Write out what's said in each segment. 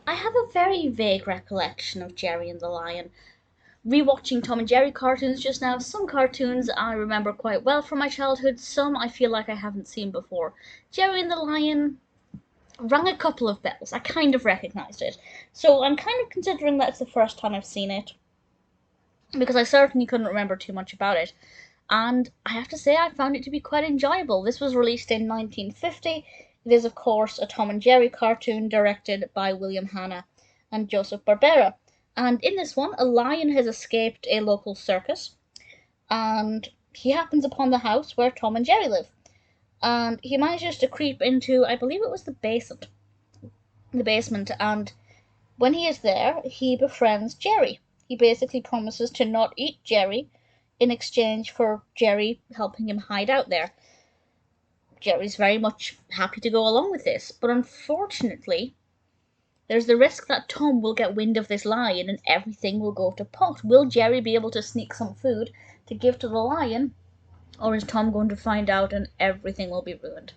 I have a very vague recollection of Jerry and the Lion. Rewatching Tom and Jerry cartoons just now, some cartoons I remember quite well from my childhood, some I feel like I haven't seen before. Jerry and the Lion rang a couple of bells. I kind of recognised it. So I'm kind of considering that's the first time I've seen it, because I certainly couldn't remember too much about it. And I have to say, I found it to be quite enjoyable. This was released in 1950. It is, of course, a Tom and Jerry cartoon directed by William Hanna and Joseph Barbera. And in this one, a lion has escaped a local circus, and he happens upon the house where Tom and Jerry live. And he manages to creep into, I believe it was the basement, and when he is there, he befriends Jerry. He basically promises to not eat Jerry in exchange for Jerry helping him hide out there. Jerry's very much happy to go along with this, but unfortunately, there's the risk that Tom will get wind of this lion and everything will go to pot. Will Jerry be able to sneak some food to give to the lion, or is Tom going to find out and everything will be ruined?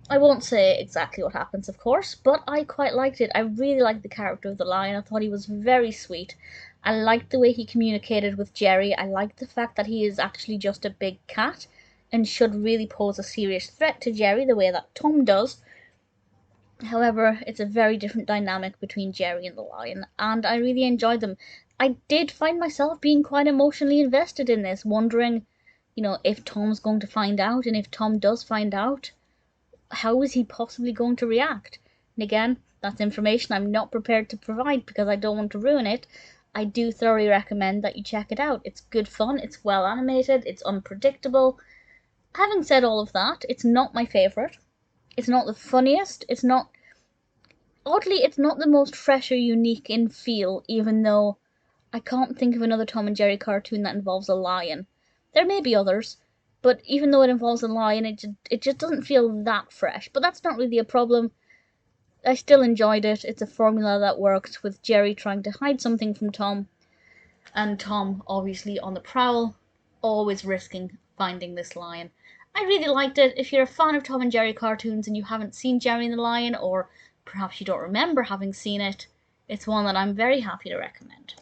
I won't say exactly what happens, of course, but I quite liked it. I really liked the character of the lion. I thought he was very sweet. I liked the way he communicated with Jerry. I liked the fact that he is actually just a big cat and should really pose a serious threat to Jerry the way that Tom does. However, it's a very different dynamic between Jerry and the lion, and I really enjoyed them. I did find myself being quite emotionally invested in this, wondering, if Tom's going to find out, and if Tom does find out, how is he possibly going to react? And again, that's information I'm not prepared to provide because I don't want to ruin it. I do thoroughly recommend that you check it out. It's good fun, it's well animated, it's unpredictable. Having said all of that, it's not my favourite. It's not the funniest, it's not the most fresh or unique in feel, even though I can't think of another Tom and Jerry cartoon that involves a lion. There may be others, but even though it involves a lion, it just doesn't feel that fresh. But that's not really a problem. I still enjoyed it. It's a formula that works, with Jerry trying to hide something from Tom, and Tom obviously on the prowl, always risking finding this lion. I really liked it. If you're a fan of Tom and Jerry cartoons and you haven't seen Jerry and the Lion, or perhaps you don't remember having seen it, it's one that I'm very happy to recommend.